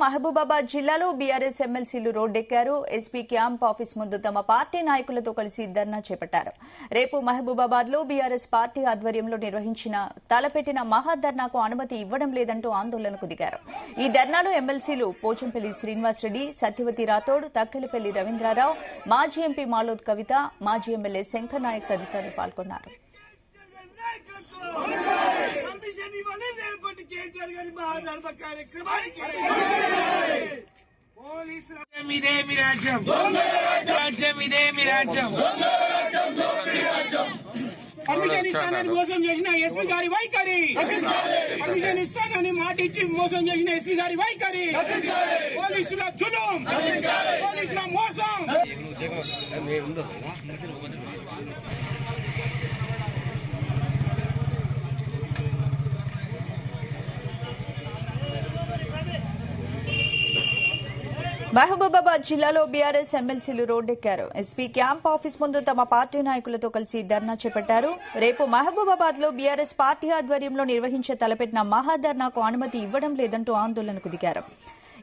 మహబూబాబాద్ జిల్లాలో బీఆర్ఎస్ ఎమ్మెల్సీలు రోడ్డెక్కారు. SP camp office ముందు తమ పార్టీ నాయకులతో కలిసి ధర్నా చేపట్టారు. రేపు మహబూబాబాద్ లో బీఆర్ఎస్ పార్టీ ఆధ్వర్యంలో తలపెట్టిన మహాధర్నాకు అనుమతి ఇవ్వడం లేదంటూ ఆందోళనకు దిగారు. ఈ ధర్నాలో ఎమ్మెల్సీలు పోచంపల్లి శ్రీనివాసరెడ్డి, సత్యవతి రాథోడ్, తక్కెలపల్లి రవీంద్రరావు, మాజీ ఎంపీ మాలోద్ కవిత, మాజీ ఎమ్మెల్యే శంకర్ నాయక్ తదితరులు పాల్గొన్నారు. పర్మిషన్ ఇస్తానని మోసం చేసిన ఎస్పీ గారి వైఖరి, పర్మిషన్ ఇస్తానని మాట ఇచ్చి మోసం చేసిన ఎస్పీ గారి వైఖరి, పోలీసుల జులుం, పోలీసుల మోసం. మహబూబాబాద్ జిల్లాలో బీఆర్ఎస్ ఎమ్మెల్సీలు రోడ్డెక్కారు. ఎస్పీ క్యాంప్ ఆఫీస్ ముందు తమ పార్టీ నాయకులతో కలిసి ధర్నా చేపట్టారు. రేపు మహబూబాబాద్ లో బీఆర్ఎస్ పార్టీ ఆధ్వర్యంలో తలపెట్టిన మహాధర్నాకు అనుమతి ఇవ్వడం లేదంటూ ఆందోళనకు దిగారు.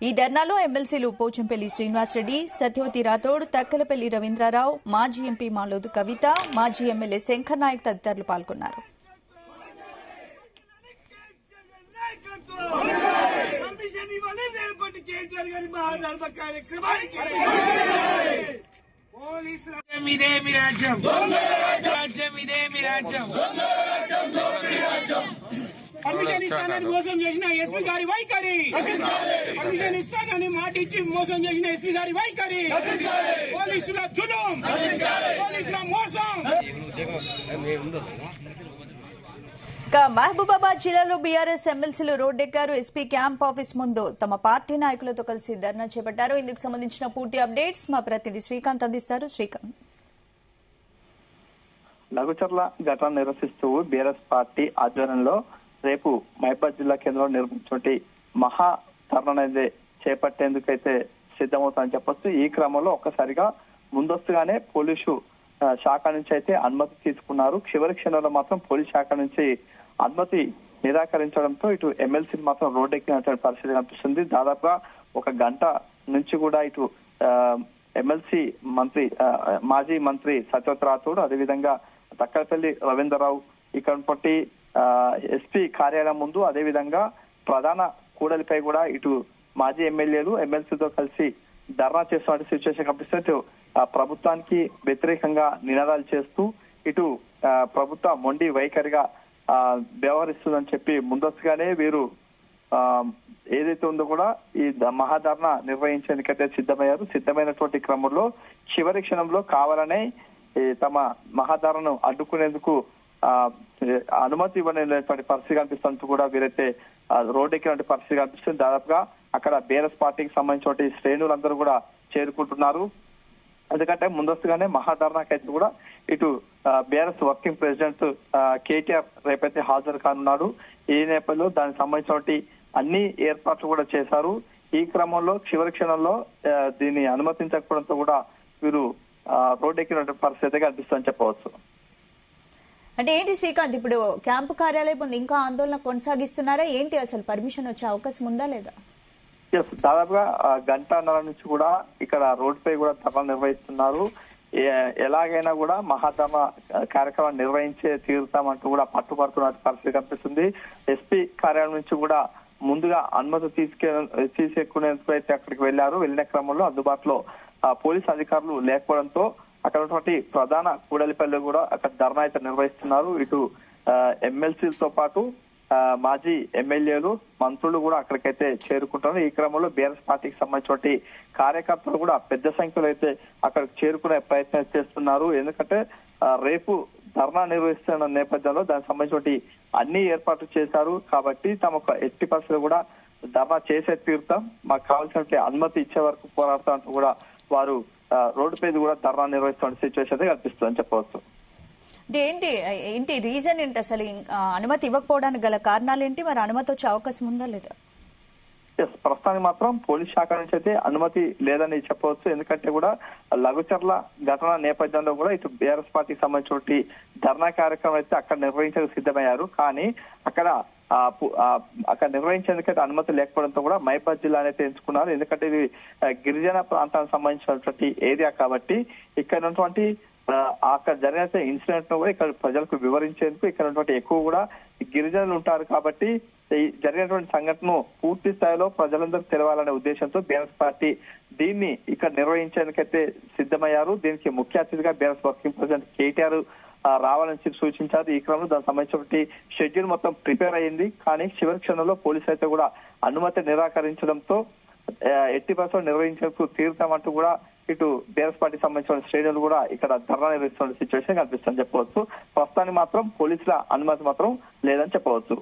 ఈ ధర్నాలో ఎమ్మెల్సీలు పోచంపల్లి శ్రీనివాసరెడ్డి, సత్యవతి రాథోడ్, తక్కెలపల్లి రవీంద్రరావు, మాజీ ఎంపీ మాలోద్ కవిత, మాజీ ఎమ్మెల్యే శంకర్ నాయక్ తదితరులు పాల్గొన్నారు. పర్మిషన్ ఇస్తానని మోసం చేసిన ఎస్పీ గారి వైఖరి, పర్మిషన్ ఇస్తానని మాట ఇచ్చి మోసం చేసిన ఎస్పీ గారి వైఖరి, పోలీసుల జులుం, పోలీసుల మోసం. మహబూబాబాద్ జిల్లాలో బీఆర్ఎస్ ఎమ్మెల్సీలు రోడ్డెక్కారు. ఎస్పీ క్యాంప్ ఆఫీస్ ముందు తమ పార్టీ నాయకులతో కలిసి ధర్నా చేపట్టారు. ఇందుకు సంబంధించిన పూర్తి అప్డేట్స్ మా ప్రతినిధి శ్రీకాంత్ అందిస్తారు. శ్రీకాంత్, లఘుచర్ల ఘటన నిరసిస్తూ బీఆర్ఎస్ పార్టీ ఆధ్వర్యంలో రేపు మహబూబాబాద్ జిల్లా కేంద్రంలో నిర్వహించినటువంటి మహా ధర్నా అనేది చేపట్టేందుకైతే సిద్ధమవుతామని చెప్పొచ్చు. ఈ క్రమంలో ఒక్కసారిగా ముందస్తుగానే పోలీసు శాఖ నుంచి అయితే అనుమతి తీసుకున్నారు. చివరి క్షణంలో మాత్రం పోలీస్ శాఖ నుంచి అనుమతి నిరాకరించడంతో ఇటు ఎమ్మెల్సీ మాత్రం రోడ్డెక్కినటువంటి పరిస్థితి కనిపిస్తుంది. దాదాపుగా ఒక గంట నుంచి కూడా ఇటు ఎమ్మెల్సీ మంత్రి, మాజీ మంత్రి సత్యవతి రాథోడ్, అదేవిధంగా తక్కెలపల్లి రవీంద్రరావు ఇక్కడ ఎస్పీ కార్యాలయం ముందు, అదేవిధంగా ప్రధాన కూడలిపై కూడా ఇటు మాజీ ఎమ్మెల్యేలు ఎమ్మెల్సీతో కలిసి ధర్నా చేస్తున్న సిచ్యువేషన్ కనిపిస్తుంది. ప్రభుత్వానికి వ్యతిరేకంగా నినాదాలు చేస్తూ ఇటు ప్రభుత్వ మొండి వైఖరిగా వ్యవహరిస్తుందని చెప్పి ముందస్తుగానే వీరు ఏదైతే ఉందో కూడా ఈ మహాధర్నా నిర్వహించేందుకైతే సిద్ధమైనటువంటి క్రమంలో చివరి క్షణంలో కావాలనే తమ మహాధర్నాను అడ్డుకునేందుకు అనుమతి ఇవ్వలేనటువంటి పరిస్థితి కనిపిస్తున్నట్టు కూడా వీరైతే రోడ్డెక్కినటువంటి పరిస్థితి కనిపిస్తుంది. దాదాపుగా అక్కడ బీఆర్ఎస్ పార్టీకి సంబంధించిన శ్రేణులందరూ కూడా చేరుకుంటున్నారు. ఎందుకంటే ముందస్తుగానే మహాధర్నాకైతే కూడా ఇటు బీఆర్ఎస్ వర్కింగ్ ప్రెసిడెంట్ కేటీఆర్ రేపైతే హాజరు కానున్నాడు. ఈ నేపథ్యంలో దానికి సంబంధించిన అన్ని ఏర్పాట్లు కూడా చేశారు. ఈ క్రమంలో చివరి క్షణంలో దీన్ని అనుమతించకపోవడంతో కూడా వీరు రోడ్డెక్కిన పరిస్థితి కనిపిస్తుందని చెప్పవచ్చు. అంటే ఏంటి శ్రీకాంత్, ఇప్పుడు క్యాంపు కార్యాలయం ముందు ఇంకా ఆందోళన కొనసాగిస్తున్నారా ఏంటి? అసలు పర్మిషన్ వచ్చే అవకాశం ఉందా లేదా? దాదాపుగా గంటన్నర నుంచి కూడా ఇక్కడ రోడ్డుపై కూడా ధర్నా నిర్వహిస్తున్నారు. ఎలాగైనా కూడా మహాధర్నా కార్యక్రమం నిర్వహించే తీరుతామంటూ కూడా పట్టుబడుతున్న పరిస్థితి కనిపిస్తుంది. ఎస్పీ కార్యాలయం నుంచి కూడా ముందుగా అనుమతి తీసుకునేందుకు అయితే అక్కడికి వెళ్లారు. వెళ్లిన క్రమంలో అందుబాటులో పోలీస్ అధికారులు లేకపోవడంతో అక్కడ ఉన్నటువంటి ప్రధాన కూడలిపల్లి కూడా అక్కడ ధర్నా అయితే నిర్వహిస్తున్నారు. ఇటు ఎమ్మెల్సీలతో పాటు మాజీ ఎమ్మెల్యేలు, మంత్రులు కూడా అక్కడికైతే చేరుకుంటున్నారు. ఈ క్రమంలో బీఆర్ఎస్ పార్టీకి సంబంధించిన కార్యకర్తలు కూడా పెద్ద సంఖ్యలో అయితే అక్కడికి చేరుకునే ప్రయత్నం చేస్తున్నారు. ఎందుకంటే రేపు ధర్నా నిర్వహిస్తున్న నేపథ్యంలో దానికి సంబంధించిన అన్ని ఏర్పాట్లు చేశారు. కాబట్టి తమకు ఎట్టి పరిస్థితులు కూడా ధర్నా చేసే తీరుతాం, మాకు కావాల్సిన అనుమతి ఇచ్చే వరకు పోరాడతాం అంటూ కూడా వారు రోడ్డుపై కూడా ధర్నా నిర్వహిస్తున్న సిచ్యువేషన్ అయితే కనిపిస్తుందని చెప్పవచ్చు. ఏంటి రీజన్ ఏంటి? అసలు అనుమతి ఇవ్వకపోవడానికి గల కారణాలు ఏంటి? మరి అనుమతి వచ్చే అవకాశం ఉందా లేదా? ప్రస్తుతానికి మాత్రం పోలీస్ శాఖ నుంచి అయితే అనుమతి లేదని చెప్పవచ్చు. ఎందుకంటే కూడా లఘుచర్ల ఘటన నేపథ్యంలో కూడా ఇటు బీఆర్ఎస్ పార్టీకి సంబంధించిన ధర్నా కార్యక్రమం అయితే అక్కడ నిర్వహించడానికి సిద్ధమయ్యారు. కానీ అక్కడ అక్కడ నిర్వహించేందుకైతే అనుమతి లేకపోవడంతో కూడా మహబూబాబాద్ జిల్లా అయితే ఎంచుకున్నారు. ఎందుకంటే ఇది గిరిజన ప్రాంతానికి సంబంధించినటువంటి ఏరియా కాబట్టి ఇక్కడ ఉన్నటువంటి అక్కడ జరిగిన ఇన్సిడెంట్ ను కూడా ఇక్కడ ప్రజలకు వివరించేందుకు ఇక్కడ ఉన్నటువంటి ఎక్కువ కూడా గిరిజనులు ఉంటారు కాబట్టి జరిగినటువంటి సంఘటనను పూర్తి స్థాయిలో ప్రజలందరూ తెలవాలనే ఉద్దేశంతో బీఆర్ఎస్ పార్టీ దీన్ని ఇక్కడ నిర్వహించేందుకైతే సిద్ధమయ్యారు. దీనికి ముఖ్య అతిథిగా బీఆర్ఎస్ వర్కింగ్ ప్రెసిడెంట్ కేటీఆర్ రావాలని సూచించారు. ఈ క్రమంలో దానికి సంబంధించిన షెడ్యూల్ మొత్తం ప్రిపేర్ అయ్యింది. కానీ చివరి క్షణంలో పోలీసులు అయితే కూడా అనుమతి నిరాకరించడంతో ఎట్టి బస్సులు నిర్వహించేందుకు తీరుతామంటూ కూడా ఇటు బీఆర్ఎస్ పార్టీ సంబంధించిన శ్రేణులు కూడా ఇక్కడ ధర్నా నిర్వహిస్తున్న సిచ్యువేషన్ కనిపిస్తుందని చెప్పవచ్చు. ప్రస్తుతానికి మాత్రం పోలీసుల అనుమతి మాత్రం లేదని చెప్పవచ్చు.